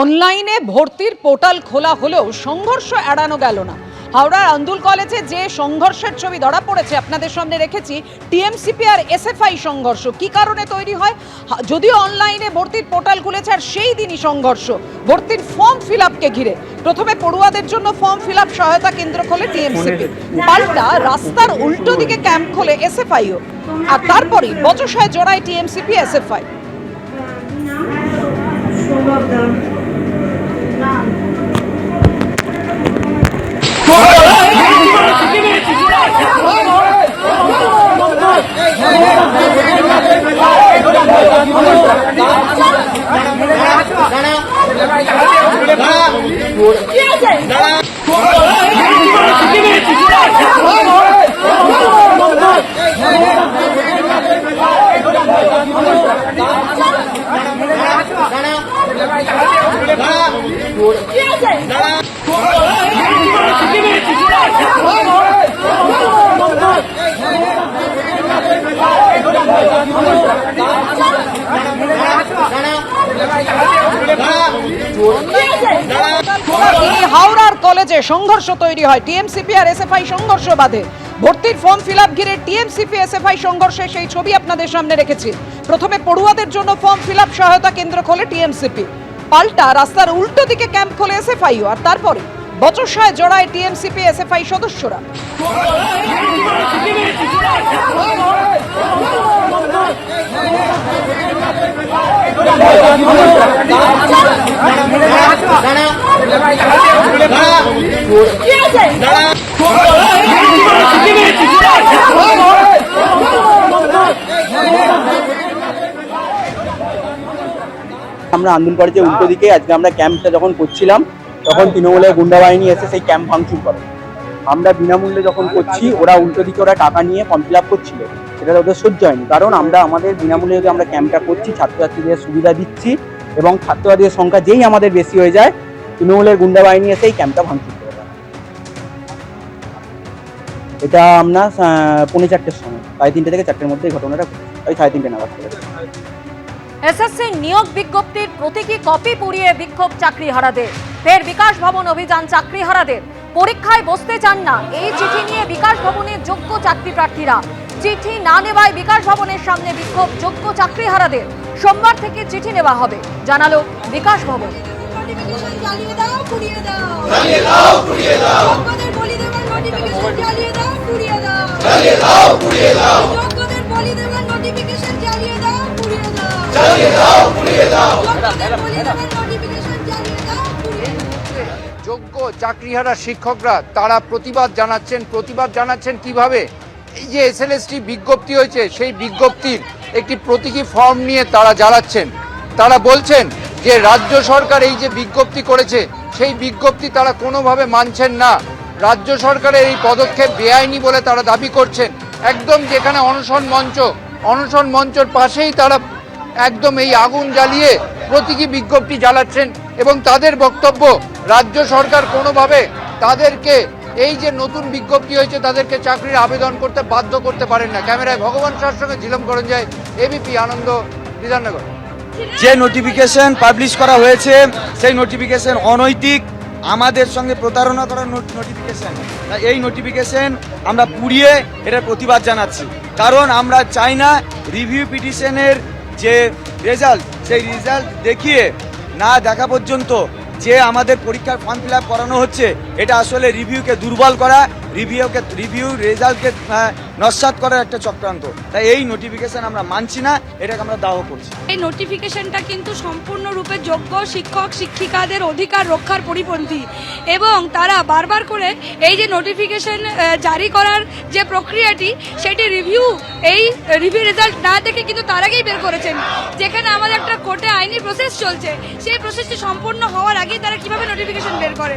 অনলাইনে ভর্তির পোর্টাল খোলা হলেও সংঘর্ষ এড়ানো গেল না। হাওড়ার আন্দুল কলেজে যে সংঘর্ষের ছবি ধরা পড়েছে আপনাদের সামনে রেখেছি, টিএমসিপি আর এসএফআই সংঘর্ষ কি কারণে তৈরি হয়। যদিও অনলাইনে ভর্তির পোর্টাল খুলেছে আর সেই দিনই সংঘর্ষ ভর্তির ফর্ম ফিল আপকে ঘিরে। প্রথমে পড়ুয়াদের জন্য ফর্ম ফিল আপ সহায়তা কেন্দ্র খোলে টিএমসিপি, পাল্টা রাস্তার উল্টো দিকে ক্যাম্প খোলে এসএফআইও, আর তারপরেই বচসায় জড়ায় টিএমসিপি এসএফআই। হাওড়ার কলেজে সংঘর্ষ তৈরি হয়, টিএমসিপি আর এসএফআই সংঘর্ষ বাধে। ভর্তির ফর্ম ফিল আপ ঘিরে টিএমসিপি এসএফআই সংঘর্ষে সেই ছবি আপনাদের সামনে রেখেছি। প্রথমে পড়ুয়াদের জন্য ফর্ম ফিল আপ সহায়তা কেন্দ্র খোলে টিএমসিপি, পাল্টা রাস্তার উল্টো দিকে ক্যাম্প খোলে এসএফআইও, আর তারপরে বচসায় জড়ায় টিএমসিপি এসএফআই সদস্যরা। আমরা আন্দুল কলেজের উল্টো দিকে আজকে আমরা ক্যাম্পটা যখন করছিলাম তখন তৃণমূলের গুন্ডা বাহিনী এসে সেই ক্যাম্প ভাঙচুর করে। আমরা বিনামূল্যে যখন করছি, ওরা উল্টো দিকে ওরা টাকা নিয়ে ফর্ম ফিল আপ করছিল, সেটা ওদের সহ্য হয়নি। কারণ আমরা আমাদের বিনামূল্যে যদি আমরা ক্যাম্পটা করছি, ছাত্রছাত্রীদের সুবিধা দিচ্ছি এবং ছাত্রছাত্রীদের সংখ্যা যেই আমাদের বেশি হয়ে যায়, তৃণমূলের গুন্ডা বাহিনী এসে এই ক্যাম্পটা ভাঙচুর করে। এটা আমরা 3:45-র সময়, 3:30 থেকে 4টের মধ্যে এই ঘটনাটা, ওই 3:30 নাগাদ করে। এসএসসি নিয়োগ বিজ্ঞপ্তির প্রতীকী কপি পুড়িয়ে বিক্ষোভ চাকরিহারাদের। ফের বিকাশ ভবন অভিযান চাকরিহারাদের। পরীক্ষায় বসতে চান না এই চিঠি নিয়ে বিকাশ ভবনের যোগ্য চাকরি প্রার্থীরা। চিঠি না নেওয়ায় বিকাশ ভবনের সামনে বিক্ষোভ যোগ্য চাকরিহারাদের। সোমবার থেকে চিঠি নেওয়া হবে জানালো বিকাশ ভবন। যোগ্য চাকরিহারা শিক্ষকরা তারা প্রতিবাদ জানাচ্ছেন কিভাবে? এই যে এসএলএসটি বিজ্ঞপ্তি হয়েছে, সেই বিজ্ঞপ্তির একটি প্রতীকী ফর্ম নিয়ে তারা জ্বালাচ্ছেন। তারা বলছেন যে রাজ্য সরকার এই যে বিজ্ঞপ্তি করেছে, সেই বিজ্ঞপ্তি তারা কোনোভাবে মানছেন না। রাজ্য সরকারের এই পদক্ষেপ বেআইনি বলে তারা দাবি করছেন। একদম যেখানে অনশন মঞ্চের পাশেই তারা একদম এই আগুন জ্বালিয়ে প্রতীকী বিজ্ঞপ্তি জ্বালাচ্ছেন এবং তাদের বক্তব্য রাজ্য সরকার কোনোভাবে তাদেরকে এই যে নতুন বিজ্ঞপ্তি হয়েছে তাদেরকে চাকরির আবেদন করতে বাধ্য করতে পারেন না। ক্যামেরায় ভগবান শাহর সঙ্গে ঝিলম করঞ্জয়, এবিপি আনন্দ, বিধাননগর। যে নোটিফিকেশন পাবলিশ করা হয়েছে সেই নোটিফিকেশন অনৈতিক, আমাদের সঙ্গে প্রতারণা করার নোটিফিকেশন। এই নোটিফিকেশন আমরা পুড়িয়ে এটার প্রতিবাদ জানাচ্ছি, কারণ আমরা চাই না রিভিউ পিটিশনের যে রেজাল্ট, সেই রেজাল্ট দেখিয়ে না দেখা পর্যন্ত যে আমাদের পরীক্ষার ফর্ম ফিল আপ করানো হচ্ছে, এটা আসলে রিভিউকে দুর্বল করা, রিভিউ রেজাল্টকে নস্যাৎ করার একটা চক্রান্ত। তাই এই নোটিফিকেশন আমরা মানছি না, এটাকে আমরা দাহ করছি। এই নোটিফিকেশনটা কিন্তু সম্পূর্ণরূপে যোগ্য শিক্ষক শিক্ষিকাদের অধিকার রক্ষার পরিপন্থী এবং তারা বারবার করে এই যে নোটিফিকেশন জারি করার যে প্রক্রিয়াটি, সেটি রিভিউ রেজাল্ট না দেখে কিন্তু তার আগেই বের করেছেন। যেখানে আমাদের একটা কোর্টে আইনি প্রসেস চলছে, সেই প্রসেসটি সম্পূর্ণ হওয়ার আগেই তারা কিভাবে নোটিফিকেশন বের করে।